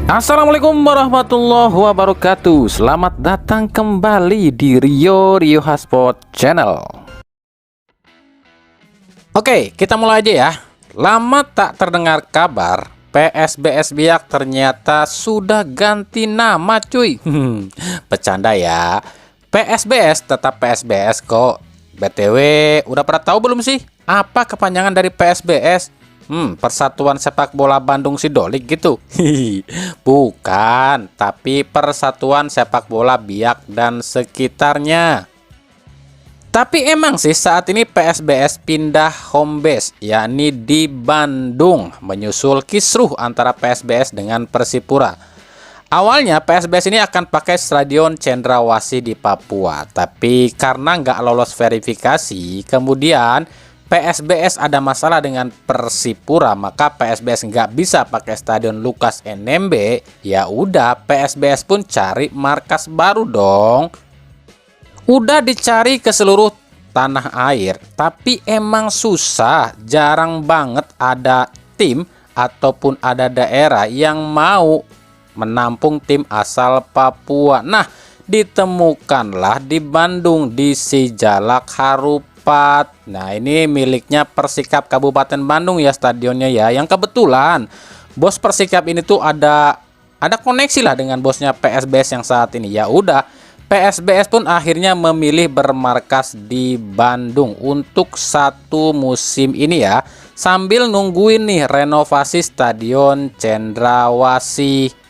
Assalamualaikum warahmatullahi wabarakatuh. Selamat datang kembali di Rio Hotspot Channel. Oke, kita mulai aja ya. Lama tak terdengar kabar, PSBS Biak ternyata sudah ganti nama cuy. Bercanda ya. PSBS tetap PSBS kok. BTW, udah pada tahu belum sih apa kepanjangan dari PSBS? Persatuan Sepak Bola Bandung Sidolik gitu. Bukan, tapi Persatuan Sepak Bola Biak dan sekitarnya. Tapi emang sih saat ini PSBS pindah home base, yakni di Bandung, menyusul kisruh antara PSBS dengan Persipura. Awalnya PSBS ini akan pakai Stadion Cendrawasih di Papua, tapi karena nggak lolos verifikasi, kemudian PSBS ada masalah dengan Persipura, maka PSBS nggak bisa pakai Stadion Lukas NMB. Ya udah, PSBS pun cari markas baru dong. Udah dicari ke seluruh tanah air, tapi emang susah, jarang banget ada tim ataupun ada daerah yang mau menampung tim asal Papua. Nah, ditemukanlah di Bandung di Sijalak Harupat. Nah, ini miliknya Persikap Kabupaten Bandung ya stadionnya ya. Yang kebetulan bos Persikap ini tuh ada koneksi lah dengan bosnya PSBS yang saat ini. Ya udah, PSBS pun akhirnya memilih bermarkas di Bandung untuk satu musim ini ya, sambil nungguin nih renovasi Stadion Cendrawasih.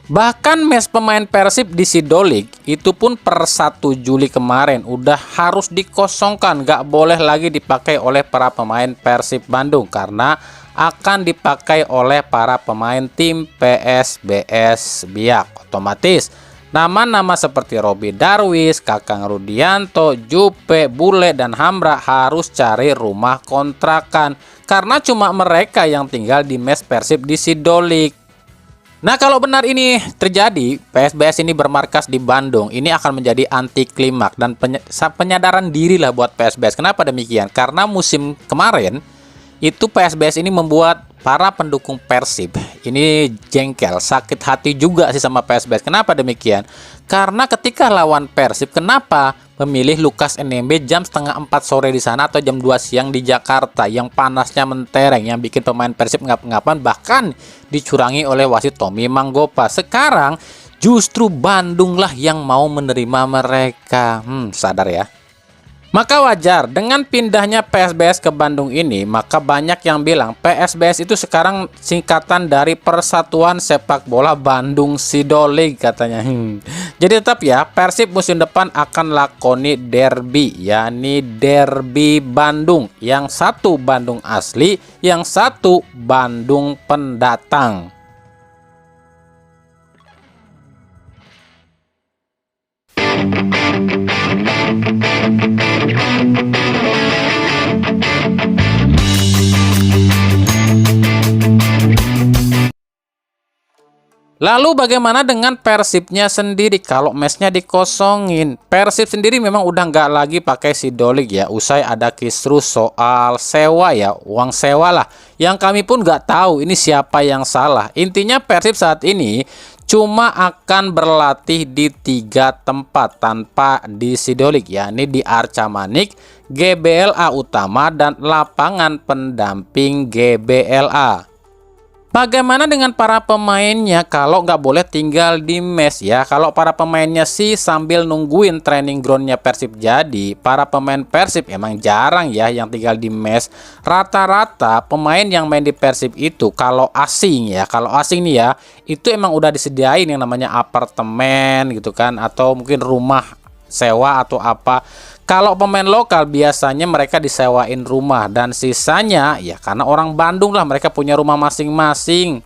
Bahkan mes pemain Persib di Sidolik itu pun per 1 Juli kemarin udah harus dikosongkan, gak boleh lagi dipakai oleh para pemain Persib Bandung karena akan dipakai oleh para pemain tim PSBS Biak. Otomatis nama-nama seperti Robi Darwis, Kakang Rudianto, Jupe, Bule, dan Hamra harus cari rumah kontrakan karena cuma mereka yang tinggal di mes Persib di Sidolik. Nah, kalau benar ini terjadi, PSBS ini bermarkas di Bandung, ini akan menjadi anti klimaks dan penyadaran diri lah buat PSBS. Kenapa demikian? Karena musim kemarin itu PSBS ini membuat para pendukung Persib ini jengkel, sakit hati juga sih sama PSBS. Kenapa demikian? Karena ketika lawan Persib, kenapa memilih Lukas NMB jam setengah 4 sore di sana atau jam 2 siang di Jakarta yang panasnya mentereng, yang bikin pemain Persib ngap-ngapan, bahkan dicurangi oleh wasit Tommy Manggopa. Sekarang justru Bandung lah yang mau menerima mereka. Sadar ya. Maka wajar dengan pindahnya PSBS ke Bandung ini, maka banyak yang bilang PSBS itu sekarang singkatan dari Persatuan Sepak Bola Bandung Sidolik katanya. Jadi tetap ya, Persib musim depan akan lakoni derby, yakni derby Bandung. Yang satu Bandung asli, yang satu Bandung pendatang. Lalu bagaimana dengan Persibnya sendiri kalau mesnya dikosongin? Persib sendiri memang udah nggak lagi pakai Sidolik ya, usai ada kisruh soal sewa ya, uang sewa lah, yang kami pun nggak tahu ini siapa yang salah. Intinya Persib saat ini cuma akan berlatih di 3 tempat tanpa di Sidolik, yakni di Arca Manik, GBLA Utama, dan lapangan pendamping GBLA. Bagaimana dengan para pemainnya kalau nggak boleh tinggal di mes ya? Kalau para pemainnya sih sambil nungguin training groundnya Persib jadi, para pemain Persib emang jarang ya yang tinggal di mes. Rata-rata pemain yang main di Persib itu kalau asing nih ya, itu emang udah disediain yang namanya apartemen gitu kan, atau mungkin rumah sewa atau apa. Kalau pemain lokal biasanya mereka disewain rumah, dan sisanya ya karena orang Bandung lah, mereka punya rumah masing-masing.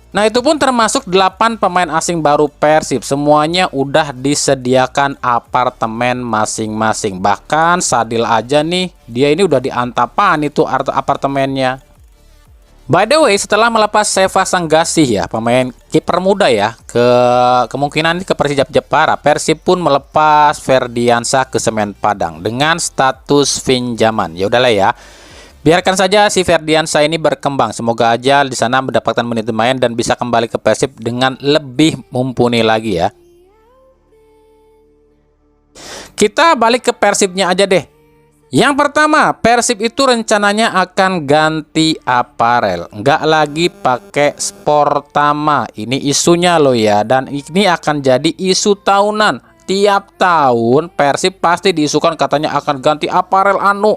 Nah, itu pun termasuk 8 pemain asing baru Persib, semuanya udah disediakan apartemen masing-masing. Bahkan Sadil aja nih, dia ini udah di Antapani itu apartemennya. By the way, setelah melepas Seva Sanggasih ya, pemain kiper muda ya, kemungkinan ke Persijap Jepara, Persib pun melepas Ferdiansyah ke Semen Padang dengan status pinjaman. Ya udahlah ya. Biarkan saja si Ferdiansyah ini berkembang. Semoga aja di sana mendapatkan menit main dan bisa kembali ke Persib dengan lebih mumpuni lagi ya. Kita balik ke Persibnya aja deh. Yang pertama, Persib itu rencananya akan ganti aparel, nggak lagi pakai Sportama. Ini isunya loh ya, dan ini akan jadi isu tahunan. Tiap tahun Persib pasti diisukan katanya akan ganti aparel anu,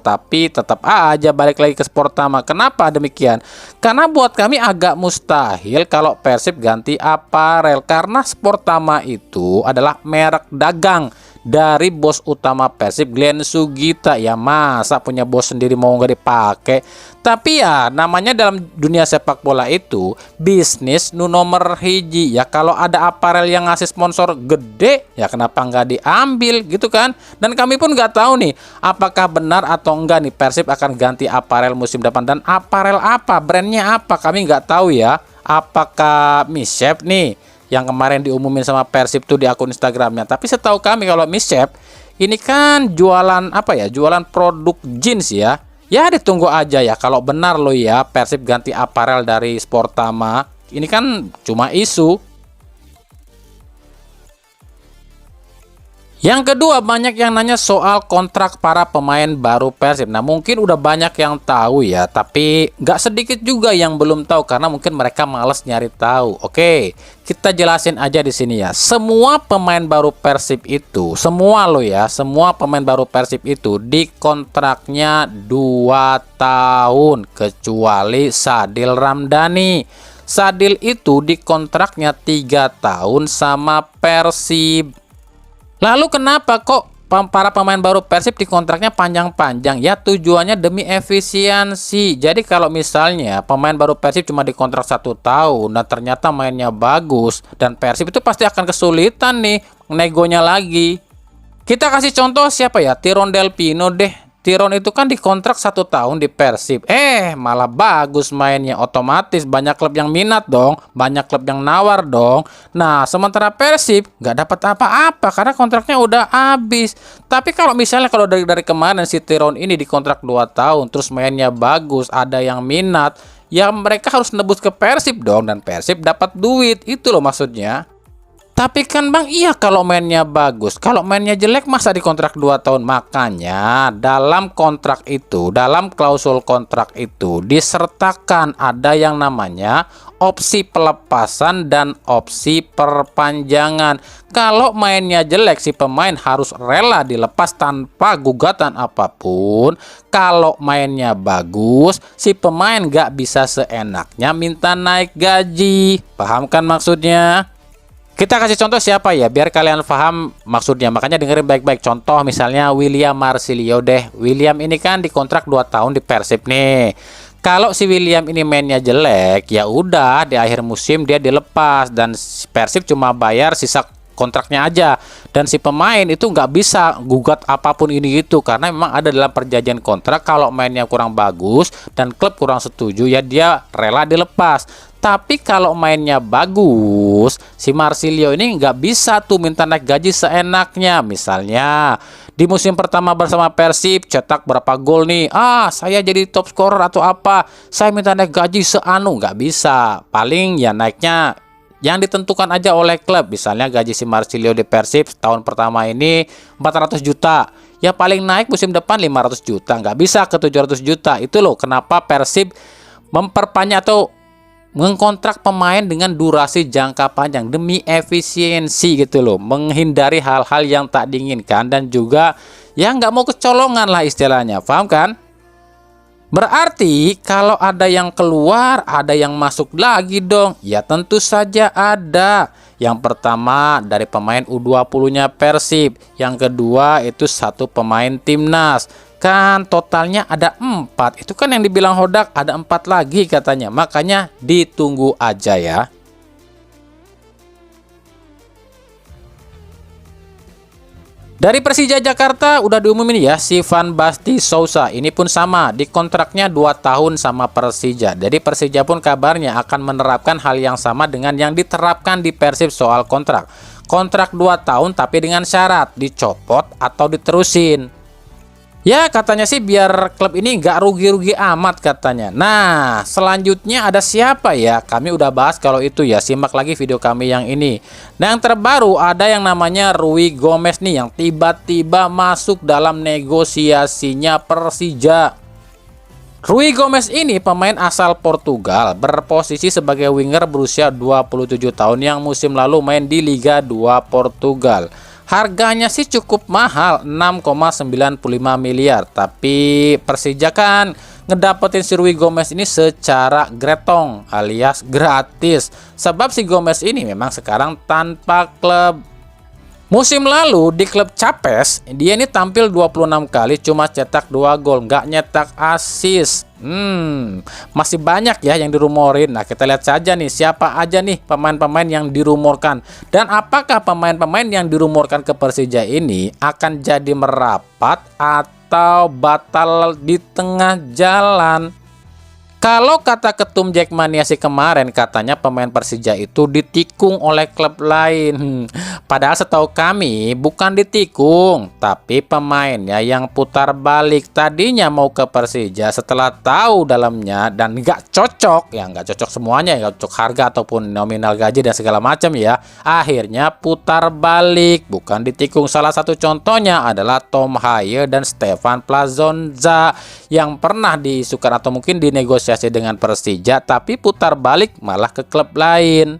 tapi tetap aja balik lagi ke Sportama. Kenapa demikian? Karena buat kami agak mustahil kalau Persib ganti aparel, karena Sportama itu adalah merek dagang dari bos utama Persib, Glenn Sugita. Ya masa punya bos sendiri mau nggak dipakai? Tapi ya namanya dalam dunia sepak bola itu bisnis nu nomor hiji ya. Kalau ada aparel yang ngasih sponsor gede ya kenapa nggak diambil gitu kan. Dan kami pun nggak tahu nih apakah benar atau enggak nih Persib akan ganti aparel musim depan, dan aparel apa, brandnya apa, kami nggak tahu ya. Apakah Misep nih yang kemarin diumumin sama Persib tuh di akun Instagramnya. Tapi setahu kami kalau Misep ini kan jualan apa ya, jualan produk jeans ya. Ya ditunggu aja ya kalau benar loh ya Persib ganti aparel dari Sportama. Ini kan cuma isu. Yang kedua, banyak yang nanya soal kontrak para pemain baru Persib. Nah mungkin udah banyak yang tahu ya, tapi nggak sedikit juga yang belum tahu karena mungkin mereka males nyari tahu. Oke, kita jelasin aja di sini ya. Semua pemain baru Persib itu, semua lo ya, semua pemain baru Persib itu di kontraknya 2 tahun kecuali Sadil Ramdhani. Sadil itu di kontraknya 3 tahun sama Persib. Lalu kenapa kok para pemain baru Persib di kontraknya panjang-panjang? Ya tujuannya demi efisiensi. Jadi kalau misalnya pemain baru Persib cuma dikontrak 1 tahun dan ternyata mainnya bagus, dan Persib itu pasti akan kesulitan nih negonya lagi. Kita kasih contoh siapa ya? Tyrone Delpino deh. Tyrone itu kan dikontrak 1 tahun di Persib. Malah bagus mainnya, otomatis banyak klub yang minat dong, banyak klub yang nawar dong. Nah, sementara Persib nggak dapat apa-apa karena kontraknya udah habis. Tapi kalau misalnya dari kemarin si Tyrone ini dikontrak 2 tahun, terus mainnya bagus, ada yang minat, ya mereka harus nebus ke Persib dong, dan Persib dapat duit. Itu loh maksudnya. Tapi kan Bang, iya kalau mainnya bagus. Kalau mainnya jelek masa dikontrak 2 tahun? Makanya dalam kontrak itu, dalam klausul kontrak itu disertakan ada yang namanya opsi pelepasan dan opsi perpanjangan. Kalau mainnya jelek si pemain harus rela dilepas tanpa gugatan apapun. Kalau mainnya bagus si pemain nggak bisa seenaknya minta naik gaji. Paham kan maksudnya? Kita kasih contoh siapa ya, biar kalian paham maksudnya. Makanya dengerin baik-baik. Contoh misalnya William Marsilio deh. William ini kan dikontrak 2 tahun di Persib nih. Kalau si William ini mainnya jelek, ya udah di akhir musim dia dilepas dan Persib cuma bayar sisa kontraknya aja. Dan si pemain itu nggak bisa gugat apapun ini gitu, karena memang ada dalam perjanjian kontrak kalau mainnya kurang bagus dan klub kurang setuju ya dia rela dilepas. Tapi kalau mainnya bagus, si Marsilio ini nggak bisa tuh minta naik gaji seenaknya. Misalnya di musim pertama bersama Persib cetak berapa gol nih, saya jadi top scorer atau apa, saya minta naik gaji nggak bisa. Paling ya naiknya yang ditentukan aja oleh klub. Misalnya gaji si Marsilio di Persib tahun pertama ini 400 juta, ya paling naik musim depan 500 juta, nggak bisa ke 700 juta. Itu loh kenapa Persib memperpanjang atau mengkontrak pemain dengan durasi jangka panjang demi efisiensi gitu loh, menghindari hal-hal yang tak diinginkan dan juga ya nggak mau kecolongan lah istilahnya. Paham kan? Berarti kalau ada yang keluar, ada yang masuk lagi dong. Ya tentu saja ada. Yang pertama dari pemain U20-nya Persib. Yang kedua itu 1 pemain timnas. Kan totalnya ada 4. Itu kan yang dibilang Hodak, ada 4 lagi katanya. Makanya ditunggu aja ya. Dari Persija Jakarta udah diumumin ya si Van Basten Sousa. Ini pun sama, di kontraknya 2 tahun sama Persija. Jadi Persija pun kabarnya akan menerapkan hal yang sama dengan yang diterapkan di Persib soal kontrak. Kontrak 2 tahun tapi dengan syarat dicopot atau diterusin. Ya katanya sih biar klub ini nggak rugi-rugi amat katanya. Nah selanjutnya ada siapa ya? Kami udah bahas kalau itu ya, simak lagi video kami yang ini. Nah yang terbaru ada yang namanya Rui Gomez nih yang tiba-tiba masuk dalam negosiasinya Persija. Rui Gomez ini pemain asal Portugal, berposisi sebagai winger berusia 27 tahun yang musim lalu main di Liga 2 Portugal. Harganya sih cukup mahal, 6,95 miliar. Tapi Persija kan ngedapetin si Rui Gomez ini secara gretong alias gratis. Sebab si Gomez ini memang sekarang tanpa klub. Musim lalu di klub Capes, dia ini tampil 26 kali cuma cetak 2 gol, nggak nyetak assist. Masih banyak ya yang dirumorin. Nah, kita lihat saja nih siapa aja nih pemain-pemain yang dirumorkan. Dan apakah pemain-pemain yang dirumorkan ke Persija ini akan jadi merapat atau batal di tengah jalan? Kalau kata ketum Jackmania sih kemarin katanya pemain Persija itu ditikung oleh klub lain. Padahal setahu kami bukan ditikung, tapi pemainnya yang putar balik. Tadinya mau ke Persija setelah tahu dalamnya dan nggak cocok, ya nggak cocok semuanya, nggak cocok harga ataupun nominal gaji dan segala macam ya. Akhirnya putar balik, bukan ditikung. Salah satu contohnya adalah Tom Haye dan Stefan Plazonza yang pernah diisukan atau mungkin dinegosiasi dengan Persija tapi putar balik malah ke klub lain.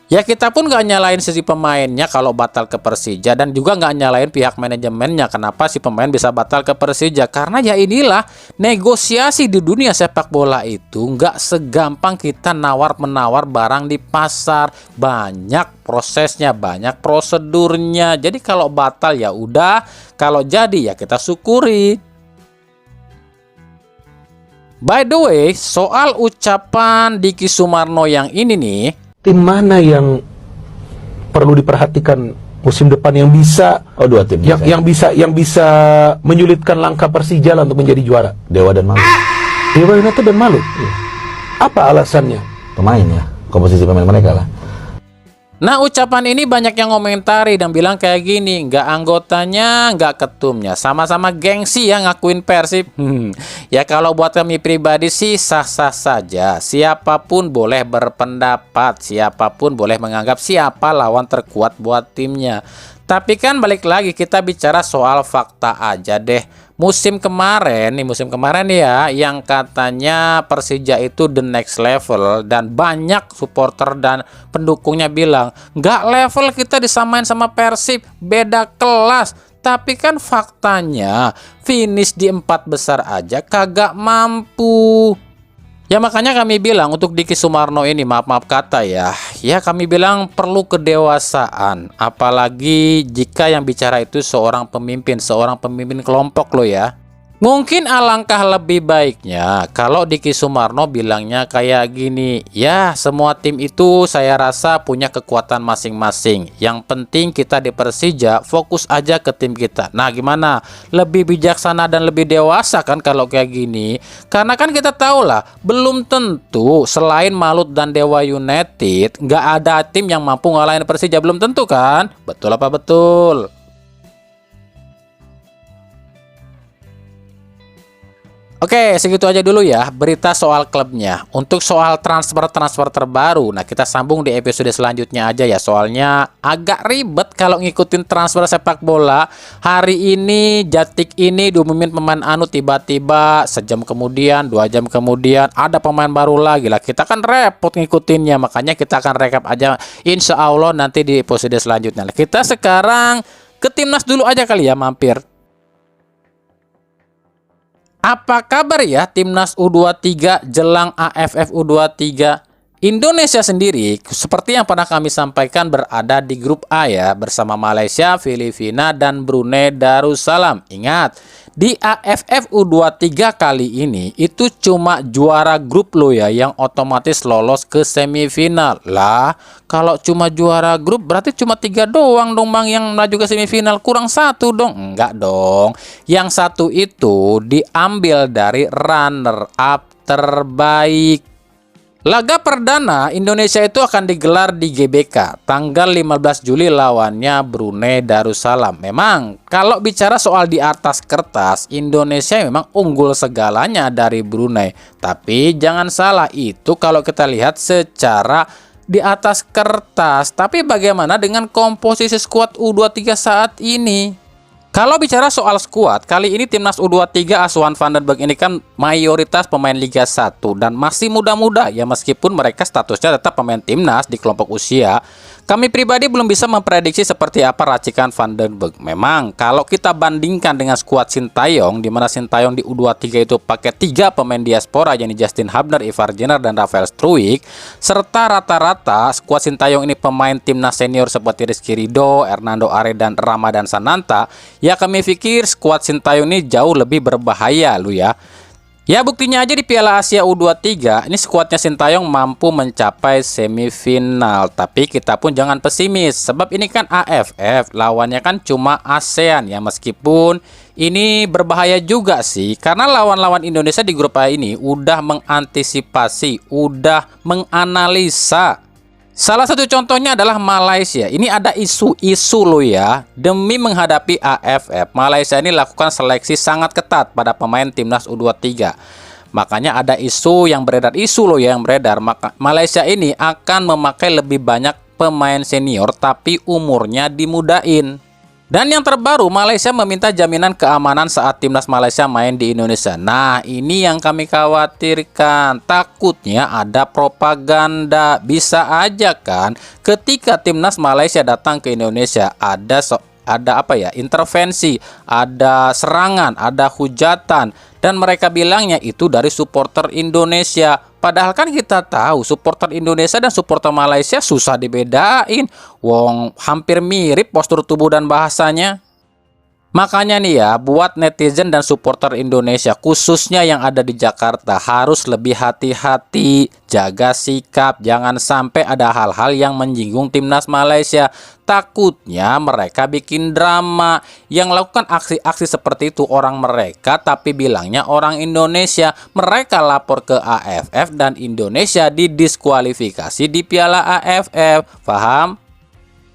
Ya kita pun nggak nyalain sisi pemainnya kalau batal ke Persija dan juga nggak nyalain pihak manajemennya kenapa si pemain bisa batal ke Persija, karena ya inilah negosiasi di dunia sepak bola itu nggak segampang kita nawar-menawar barang di pasar, banyak prosesnya, banyak prosedurnya. Jadi kalau batal ya udah, kalau jadi ya kita syukuri. By the way, soal ucapan Diki Sumarno yang ini nih, tim mana yang perlu diperhatikan musim depan yang bisa dua tim yang bisa menyulitkan langkah Persija untuk menjadi juara? Dewa dan Malu. Dewa United dan Malu. Apa alasannya? Pemain ya, komposisi pemain mereka lah. nah ucapan ini banyak yang komentari dan bilang kayak gini, nggak anggotanya, nggak ketumnya, sama-sama gengsi ya ngakuin Persib. Ya kalau buat kami pribadi sih sah-sah saja. Siapapun boleh berpendapat, siapapun boleh menganggap siapa lawan terkuat buat timnya. Tapi kan balik lagi kita bicara soal fakta aja deh. Musim kemarin nih ya, yang katanya Persija itu the next level dan banyak supporter dan pendukungnya bilang nggak level, kita disamain sama Persib, beda kelas. Tapi kan faktanya finish di 4 besar aja kagak mampu. Ya makanya kami bilang untuk Diki Sumarno ini, maaf kata ya kami bilang perlu kedewasaan. Apalagi jika yang bicara itu seorang pemimpin kelompok loh ya. Mungkin alangkah lebih baiknya kalau Diki Sumarno bilangnya kayak gini, ya semua tim itu saya rasa punya kekuatan masing-masing. Yang penting kita di Persija fokus aja ke tim kita. Nah gimana? Lebih bijaksana dan lebih dewasa kan kalau kayak gini. Karena kan kita tahu lah, belum tentu selain Malut dan Dewa United nggak ada tim yang mampu ngalahin Persija, belum tentu kan? Betul apa betul? Oke, segitu aja dulu ya berita soal klubnya. Untuk soal transfer terbaru, nah kita sambung di episode selanjutnya aja ya. Soalnya agak ribet kalau ngikutin transfer sepak bola. Hari ini Jatik ini diumumin pemain anu, tiba-tiba sejam kemudian, 2 jam kemudian ada pemain baru lagi lah. Kita kan repot ngikutinnya, makanya kita akan rekap aja insya Allah nanti di episode selanjutnya. Kita sekarang ke timnas dulu aja kali ya, mampir. Apa kabar ya timnas U23 jelang AFF U23? Indonesia sendiri seperti yang pernah kami sampaikan berada di grup A ya, bersama Malaysia, Filipina, dan Brunei Darussalam. Ingat, di AFF U23 kali ini itu cuma juara grup lo ya yang otomatis lolos ke semifinal. Lah, kalau cuma juara grup berarti cuma 3 doang dong Bang yang maju ke semifinal, kurang 1 dong. Enggak dong. Yang 1 itu diambil dari runner up terbaik. Laga perdana Indonesia itu akan digelar di GBK tanggal 15 Juli lawannya Brunei Darussalam. Memang kalau bicara soal di atas kertas, Indonesia memang unggul segalanya dari Brunei. Tapi jangan salah, itu kalau kita lihat secara di atas kertas. Tapi bagaimana dengan komposisi skuad U23 saat ini? Kalau bicara soal skuad, kali ini timnas U23 asuhan Van den Berg ini kan mayoritas pemain Liga 1 dan masih muda-muda ya, meskipun mereka statusnya tetap pemain timnas di kelompok usia. Kami pribadi belum bisa memprediksi seperti apa racikan Van den Berg. Memang kalau kita bandingkan dengan skuad Sintayong, di mana Sintayong di U23 itu pakai 3 pemain diaspora, yakni Justin Hubner, Ivar Jenner, dan Rafael Struijk, serta rata-rata skuad Sintayong ini pemain timnas senior seperti Rizky Ridho, Hernando Are, dan Ramadan Sananta. Ya kami pikir skuad Sintayong ini jauh lebih berbahaya lu ya. Ya buktinya aja di Piala Asia U23, ini skuadnya Sintayong mampu mencapai semifinal. Tapi kita pun jangan pesimis, sebab ini kan AFF, lawannya kan cuma ASEAN ya. Meskipun ini berbahaya juga sih, karena lawan-lawan Indonesia di grup A ini udah mengantisipasi, udah menganalisa. Salah satu contohnya adalah Malaysia. Ini ada isu-isu loh ya. Demi menghadapi AFF, Malaysia ini lakukan seleksi sangat ketat pada pemain timnas U23. Makanya ada isu yang beredar, maka Malaysia ini akan memakai lebih banyak pemain senior tapi umurnya dimudain. Dan yang terbaru, Malaysia meminta jaminan keamanan saat timnas Malaysia main di Indonesia. Nah, ini yang kami khawatirkan. Takutnya ada propaganda. Bisa aja kan ketika timnas Malaysia datang ke Indonesia ada intervensi, ada serangan, ada hujatan, dan mereka bilangnya itu dari supporter Indonesia. Padahal kan kita tahu supporter Indonesia dan supporter Malaysia susah dibedain. Wong hampir mirip postur tubuh dan bahasanya. Makanya nih ya, buat netizen dan supporter Indonesia khususnya yang ada di Jakarta harus lebih hati-hati, jaga sikap, jangan sampai ada hal-hal yang menyinggung timnas Malaysia. Takutnya mereka bikin drama. Yang lakukan aksi-aksi seperti itu orang mereka tapi bilangnya orang Indonesia. Mereka lapor ke AFF dan Indonesia didiskualifikasi di Piala AFF. Paham?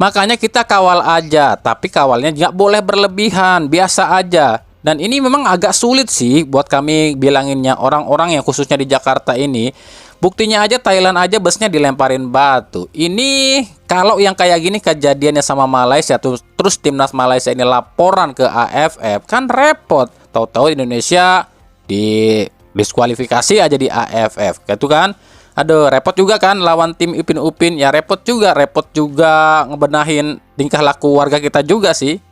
Makanya kita kawal aja, tapi kawalnya nggak boleh berlebihan, biasa aja. Dan ini memang agak sulit sih buat kami bilanginnya orang-orang yang khususnya di Jakarta ini. Buktinya aja Thailand aja busnya dilemparin batu. Ini kalau yang kayak gini kejadiannya sama Malaysia, terus timnas Malaysia ini laporan ke AFF, kan repot. Tahu-tahu Indonesia diskualifikasi aja di AFF, gitu kan? Aduh, repot juga kan lawan tim Upin ya, repot juga ngebenahin tingkah laku warga kita juga sih.